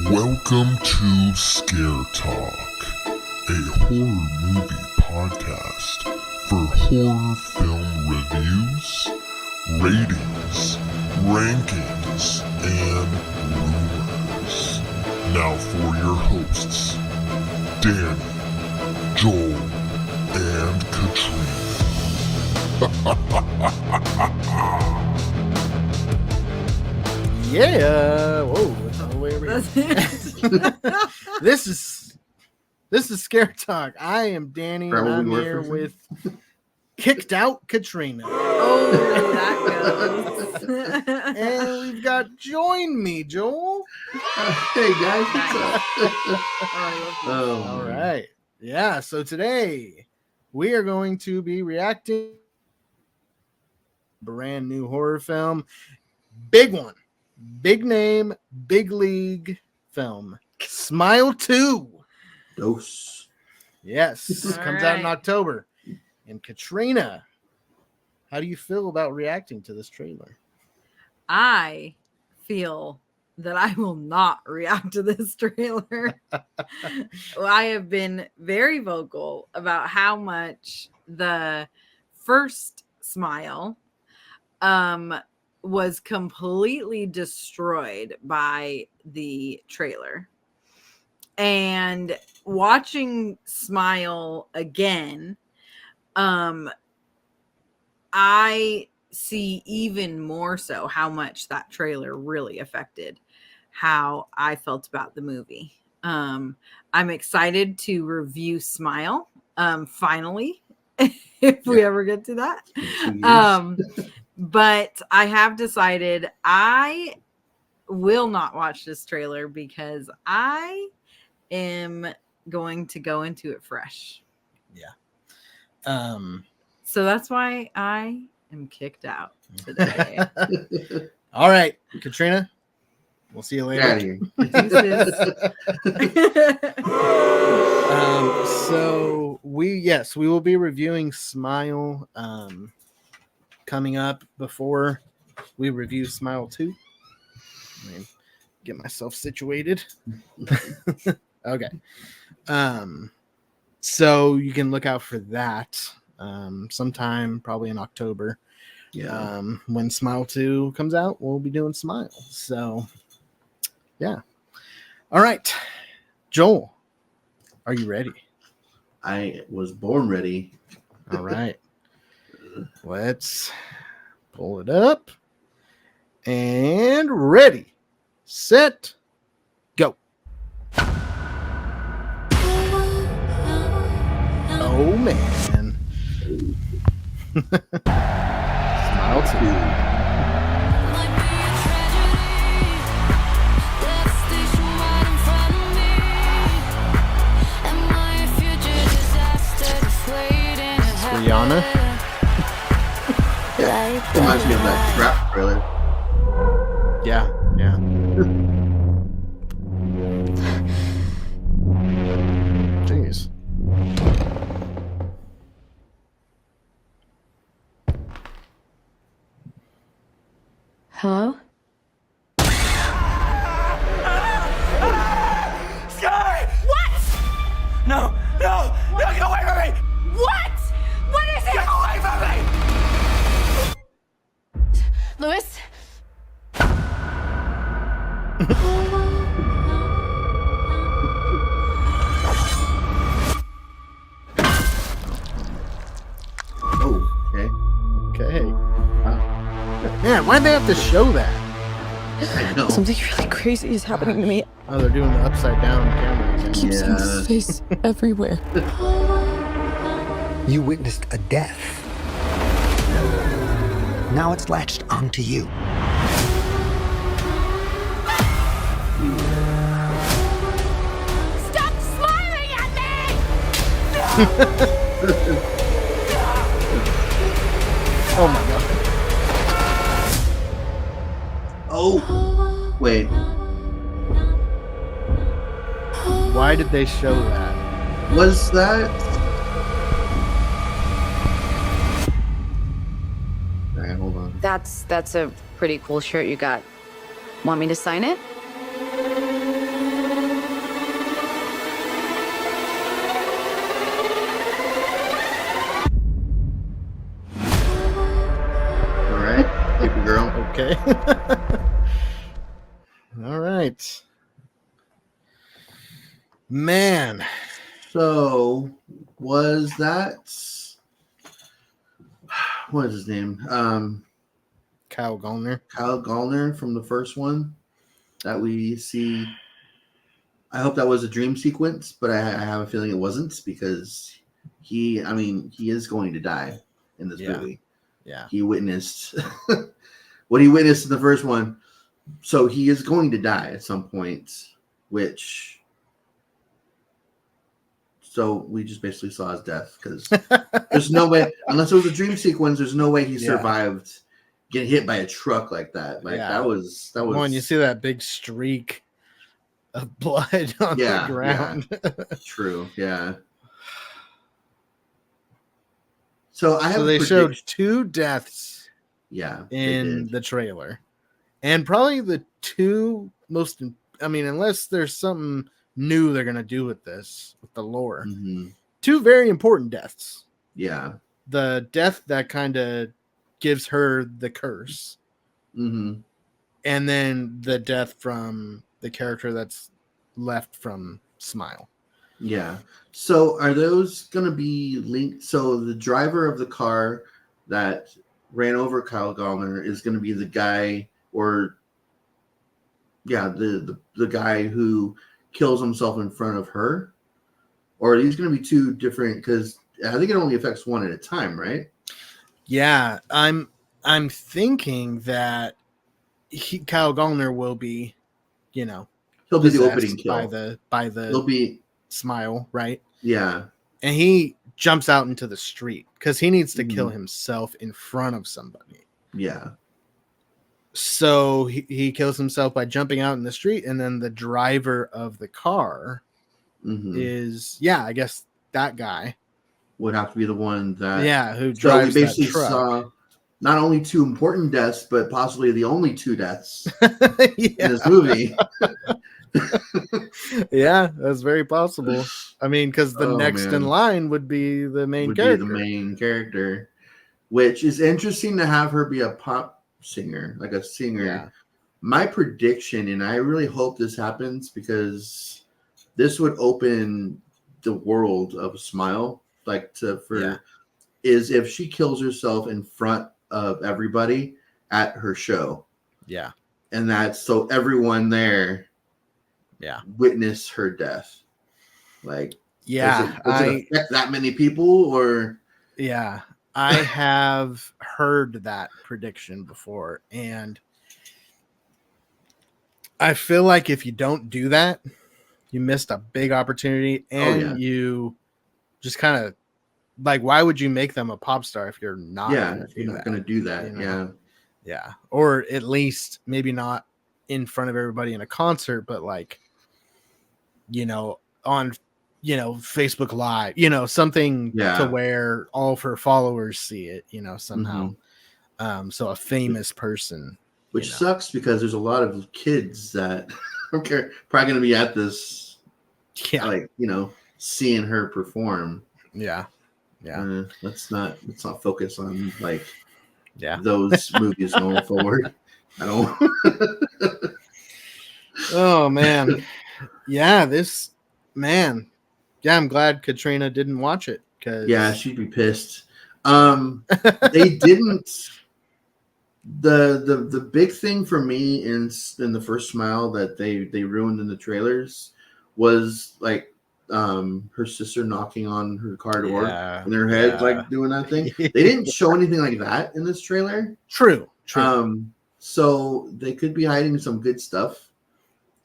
Welcome to Scare Talk, a horror movie podcast for horror film reviews, ratings, rankings, and rumors. Now for your hosts, Danny, Joel, and Katrina. Yeah. Whoa. That's all the way over here. This is Scare Talk. I am Danny. And I'm here with Kicked Out Katrina. Oh, that goes. And we've got Join Me, Joel. Hey guys, what's up? All right. Yeah. So today we are going to be reacting to a brand new horror film. Big one. Big name, big league film. Smile 2. Dose. Yes. All Comes out in right. October. And Katrina, how do you feel about reacting to this trailer? I feel that I will not react to this trailer. I have been very vocal about how much the first Smile was completely destroyed by the trailer. And watching Smile again, I see even more so how much that trailer really affected how I felt about the movie. I'm excited to review Smile, finally, if we ever get to that. But I have decided I will not watch this trailer because I am going to go into it fresh. So that's why I am kicked out today. All right, Katrina, we'll see you Get out of later. here. So we will be reviewing Smile coming up before we review Smile 2. Let me get myself situated. Okay. So you can look out for that sometime probably in October. Yeah. When Smile 2 comes out, we'll be doing Smile. So yeah. All right. Joel, are you ready? I was born ready. All right. Let's pull it up. And ready, set, go. Oh man. Smile 2. Rihanna. Reminds me of that trap trailer. Yeah. Jeez. Hello? Sky! What? No, get away from me! What? What is it? Get away from me! Louis? Oh, okay. Okay. Man, why'd they have to show that? I know. Something really crazy is happening to me. Oh, they're doing the upside down camera again. Keep seeing Yeah. his face everywhere. You witnessed a death. Now it's latched onto you. Stop smiling at me! Oh my god. Oh, wait. Why did they show that? Was that? Alright, hold on. That's a pretty cool shirt you got. Want me to sign it? Okay. All right. Man. So, was that what is his name? Kyle Gallner. Kyle Gallner from the first one that we see. I hope that was a dream sequence, but I have a feeling it wasn't because he is going to die in this movie. Yeah. He witnessed what he witnessed in the first one. So he is going to die at some point, so we just basically saw his death because there's no way, unless it was a dream sequence, there's no way he survived getting hit by a truck like that. Like that was when you see that big streak of blood on the ground. Yeah. True. Yeah. So they showed 2 deaths. Yeah. In the trailer, and probably the 2 most. I mean, unless there's something new they're gonna do with this with the lore. 2 very important deaths. Yeah. The death that kind of gives her the curse, and then the death from the character that's left from Smile. Yeah. So are those going to be linked? So the driver of the car that ran over Kyle Gallner is going to be the guy, or the guy who kills himself in front of her, or are these going to be 2 different? Because I think it only affects one at a time, right? Yeah, I'm thinking that Kyle Gallner will be, he'll be the opening kill by the he'll be Smile, right? Yeah, and he jumps out into the street because he needs to kill himself in front of somebody. Yeah. So he kills himself by jumping out in the street, and then the driver of the car is, I guess that guy would have to be the one that who drives we basically that truck. Saw not only 2 important deaths, but possibly the only 2 deaths in this movie. Yeah, that's very possible. I mean, because the next in line would be the main character, which is interesting to have her be a pop singer, like a singer. Yeah. My prediction, and I really hope this happens because this would open the world of Smile, is if she kills herself in front of everybody at her show. Yeah. And that's so everyone there witness her death. Like, does it affect that many people, or I have heard that prediction before, and I feel like if you don't do that, you missed a big opportunity, and you just kind of like, why would you make them a pop star if you're not going to do that? You know? Yeah, or at least maybe not in front of everybody in a concert, but like, on Facebook Live, something to where all of her followers see it, somehow. So a famous person, which sucks because there's a lot of kids that are probably going to be at this, seeing her perform. Let's not focus on those movies going forward. I don't. Oh man. I'm glad Katrina didn't watch it, because she'd be pissed. They didn't. The big thing for me in the first Smile that they ruined in the trailers was like her sister knocking on her car door and her head like doing that thing. They didn't show anything like that in this trailer. True. So they could be hiding some good stuff.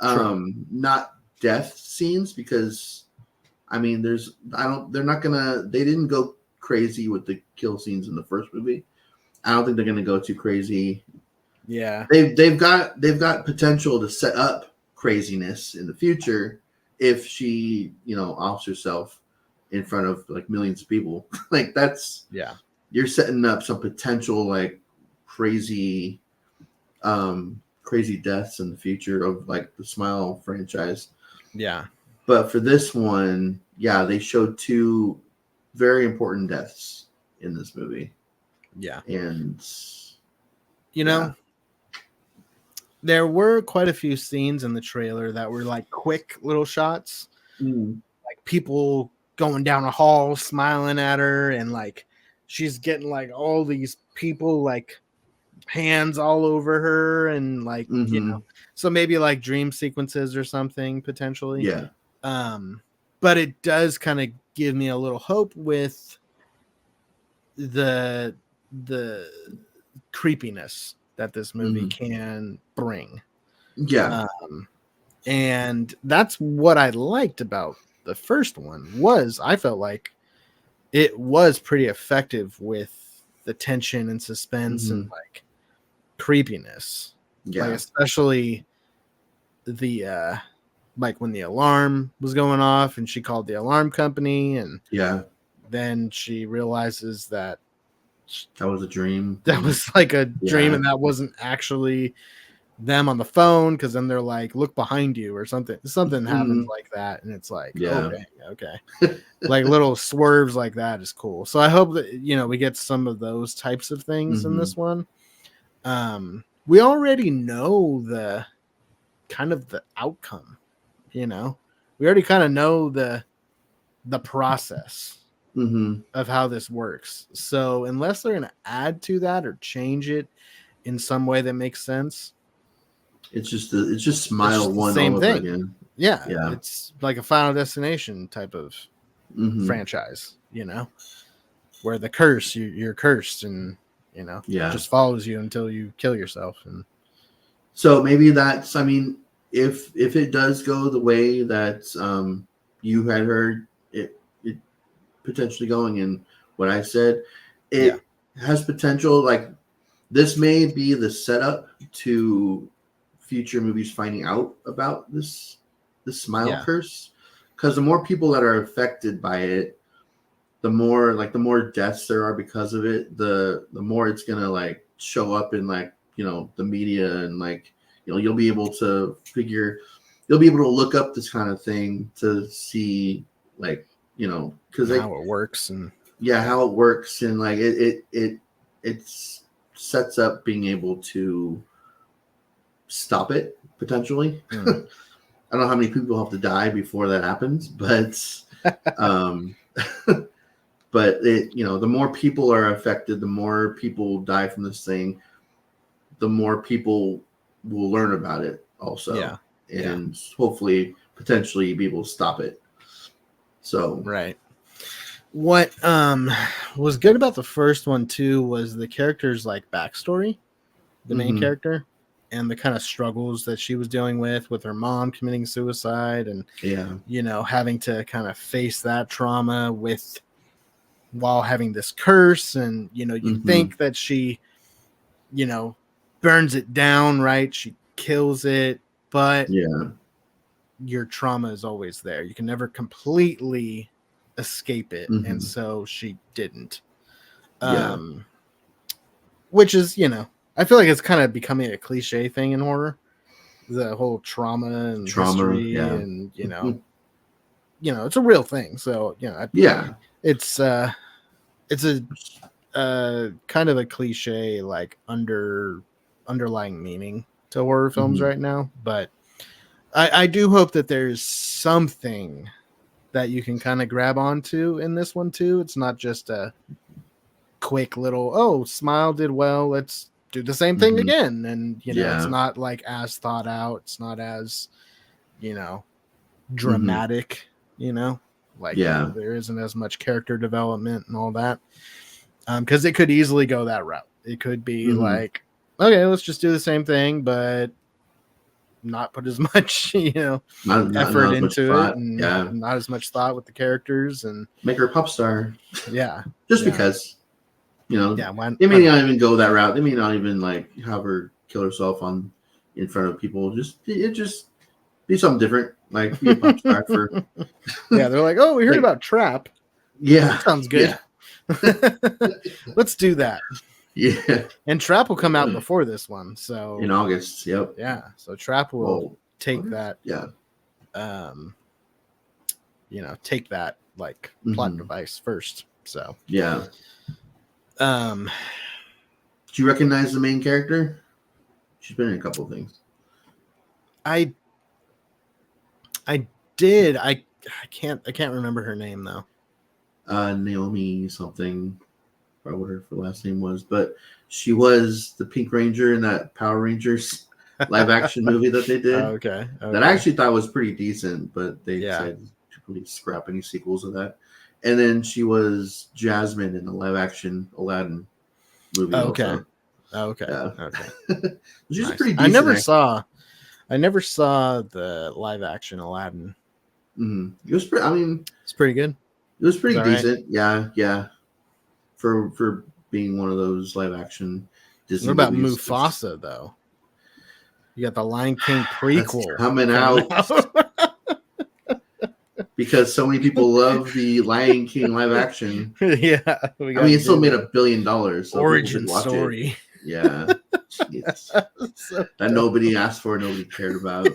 Not death scenes, because I mean they didn't go crazy with the kill scenes in the first movie. I don't think they're gonna go too crazy. Yeah. They've got potential to set up craziness in the future if she, offs herself in front of like millions of people. Like that's you're setting up some potential like crazy deaths in the future of like the Smile franchise. Yeah. But for this one, they showed 2 very important deaths in this movie. Yeah. And there were quite a few scenes in the trailer that were like quick little shots, like people going down a hall smiling at her, and like she's getting like all these people like hands all over her, and like you know, so maybe like dream sequences or something potentially. Yeah. But it does kind of give me a little hope with the creepiness that this movie can bring. Yeah. And that's what I liked about the first one, was I felt like it was pretty effective with the tension and suspense and like creepiness. Yeah. Like especially the like when the alarm was going off and she called the alarm company, and then she realizes that was a dream. That was like a dream, and that wasn't actually them on the phone, because then they're like, look behind you or something. Something happens like that, and it's like, okay. Like little swerves like that is cool. So I hope that, you know, we get some of those types of things in this one. We already know the kind of the outcome, you know. We already kind of know the process of how this works. So unless they're going to add to that or change it in some way that makes sense, it's just Smile one same all thing over again. Yeah, it's like a Final Destination type of franchise, you know, where the curse, you're cursed, and you know, it just follows you until you kill yourself. And so maybe that's, I mean, if it does go the way that you had heard it potentially going, in what I said, it has potential. Like, this may be the setup to future movies finding out about this Smile curse, because the more people that are affected by it, the more deaths there are because of it, the more it's gonna like show up in, like, you know, the media, and like, you know, you'll be able to look up this kind of thing to see, like, you know, because how it works, and how it works, and like it sets up being able to stop it potentially. I don't know how many people have to die before that happens, but but it, you know, the more people are affected, the more people die from this thing, the more people will learn about it also, and hopefully potentially be able to stop it. So what was good about the first one too was the character's like backstory, the main character, and the kind of struggles that she was dealing with her mom committing suicide, and you know, having to kind of face that trauma while having this curse. And you know, you think that she, you know, burns it down, right? She kills it, but your trauma is always there. You can never completely escape it, and so she didn't. Which is, you know, I feel like it's kind of becoming a cliche thing in horror, the whole trauma and history, and you know, it's a real thing. So you know, it's a kind of a cliche, like underlying meaning to horror films right now. But I do hope that there's something that you can kind of grab onto in this one too. It's not just a quick little, Smile did well, let's do the same thing again. And you know, it's not like as thought out, it's not as, you know, dramatic, you know, like there isn't as much character development and all that, because it could easily go that route. It could be like, okay, let's just do the same thing, but not put as much, you know, effort into it, and not as much thought with the characters, and make her a pop star. Because, you know, they may not even go that route. They may not even like have her kill herself in front of people. Just be something different, like be a pop star for. They're like, oh, we heard about Trap. That sounds good. Let's do that. And Trap will come out before this one, so in August. So Trap will take that. You know, take that like plot device first. So do you recognize the main character? She's been in a couple of things. I did. I can't remember her name though. Naomi something. I forgot what her last name was, but she was the Pink Ranger in that Power Rangers live action movie that they did. Okay. That I actually thought was pretty decent, but they decided to really scrap any sequels of that. And then she was Jasmine in the live action Aladdin movie. Okay. Also. Okay. She's Nice. pretty decent. I never saw the live action Aladdin. It was pretty. I mean, It's pretty good. it was pretty It's all right. decent. Yeah. For being one of those live action Disney. What about movies. Mufasa though? You got the Lion King prequel That's coming out because so many people love the Lion King live action. Yeah, I mean, it still made $1 billion. So people origin should watch it. story. Yeah. Jeez. So That nobody asked for, nobody cared about.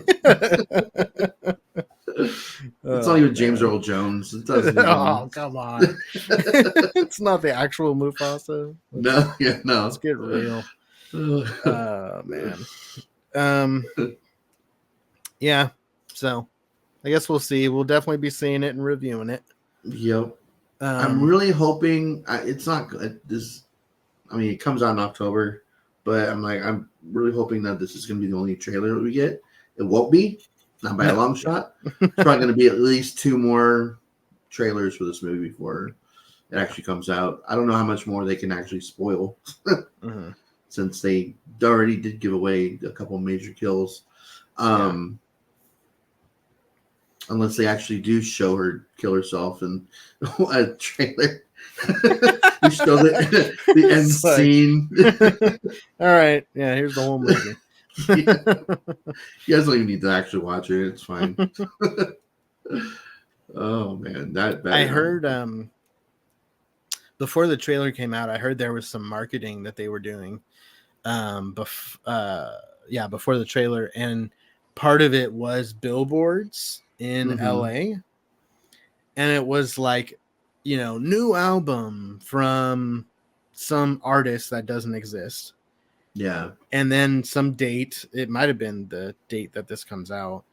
It's not even James Earl Jones. It doesn't even... Oh, come on. It's not the actual Mufasa. No. Let's get real. Oh man. Yeah. So I guess we'll see. We'll definitely be seeing it and reviewing it. Yep. I'm really hoping it's not good. I mean, it comes out in October, but I'm really hoping that this is going to be the only trailer that we get. It won't be, not by a long shot. It's probably going to be at least 2 more trailers for this movie before it actually comes out. I don't know how much more they can actually spoil since they already did give away a couple major kills. Unless they actually do show her kill herself in a trailer. We show the end scene. All right. Yeah, here's the whole movie. You guys don't even need to actually watch it. It's fine. Oh man, that I heard before the trailer came out, I heard there was some marketing that they were doing before the trailer, and part of it was billboards in LA, and it was like, new album from some artist that doesn't exist. Yeah. And then some date, it might have been the date that this comes out,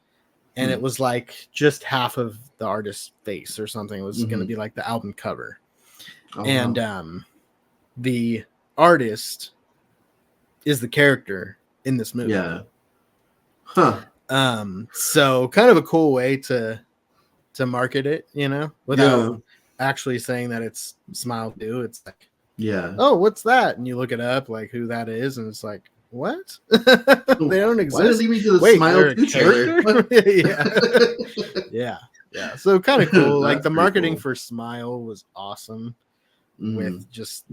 and it was like just half of the artist's face or something. It was going to be like the album cover. And the artist is the character in this movie. Yeah. Huh. So kind of a cool way to market it, without actually saying that it's Smile 2. It's like, oh, what's that? And you look it up, like who that is, and it's like, what? They don't exist. Why does he make the Smile 2 trailer? Yeah. So kind of cool. Like the marketing for Smile was awesome. With just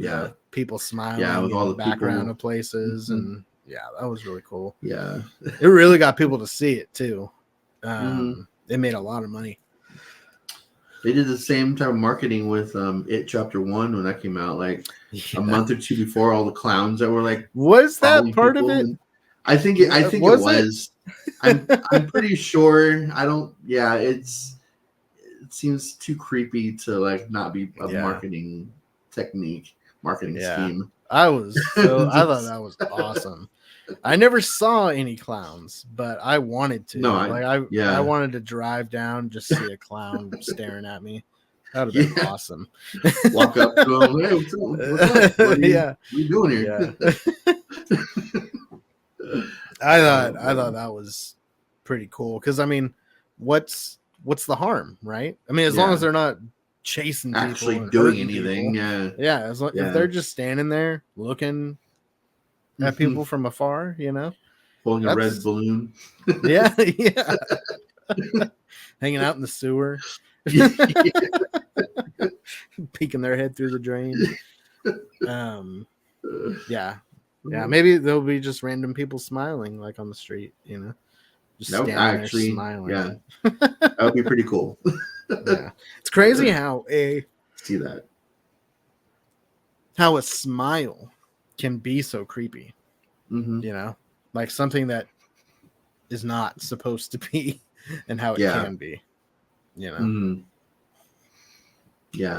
people smiling with all the background people. of places, and that was really cool. Yeah, it really got people to see it too. It made a lot of money. They did the same type of marketing with It Chapter 1 when that came out, like a month or two before. All the clowns that were like, was that part of it? I think it was. I'm pretty sure. I don't. Yeah, it seems too creepy to like not be a marketing scheme. I thought that was awesome. I never saw any clowns, but I wanted to. I wanted to drive down, just see a clown staring at me. That would have been awesome. Walk up to him, hey, what's up? What are you doing here? I thought that was pretty cool because I mean, what's the harm, right? I mean, as long as they're not chasing people, actually and doing hurting anything, people, if they're just standing there looking at people from afar, holding a red balloon, hanging out in the sewer, peeking their head through the drain. Maybe there'll be just random people smiling like on the street, just that would standing actually there smiling. that would be pretty cool. It's crazy how see that a smile can be so creepy. Like something that is not supposed to be, and how it can be.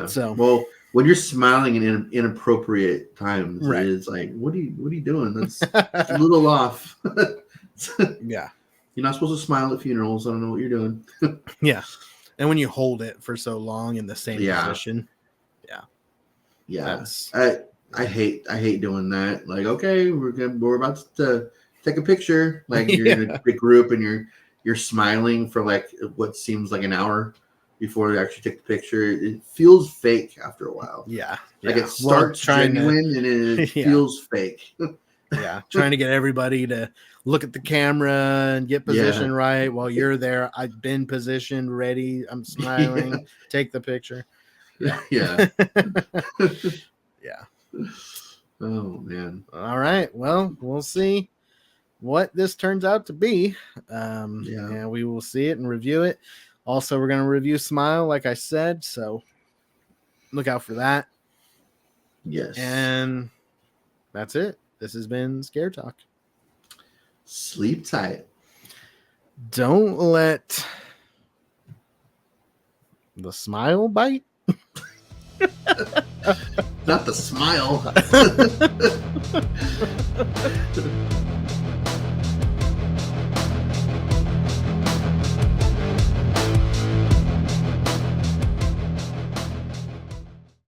So well, when you're smiling in inappropriate times, it is like, what are you doing? That's a little off. You're not supposed to smile at funerals. I don't know what you're doing. Yeah. And when you hold it for so long in the same position. Yeah. That's I hate doing that. Like, okay, we're about to take a picture. Like you're in a big group and you're smiling for like what seems like an hour before you actually take the picture. It feels fake after a while. yeah. Like it starts genuine and it feels fake. Yeah, trying to get everybody to look at the camera and get position right while you're there. I've been positioned, ready. I'm smiling. Take the picture. Yeah. Yeah. Oh man. All right. Well, we'll see what this turns out to be. And we will see it and review it. Also, we're going to review Smile, like I said. So look out for that. Yes. And that's it. This has been Scare Talk. Sleep tight. Don't let the smile bite. Not the smile.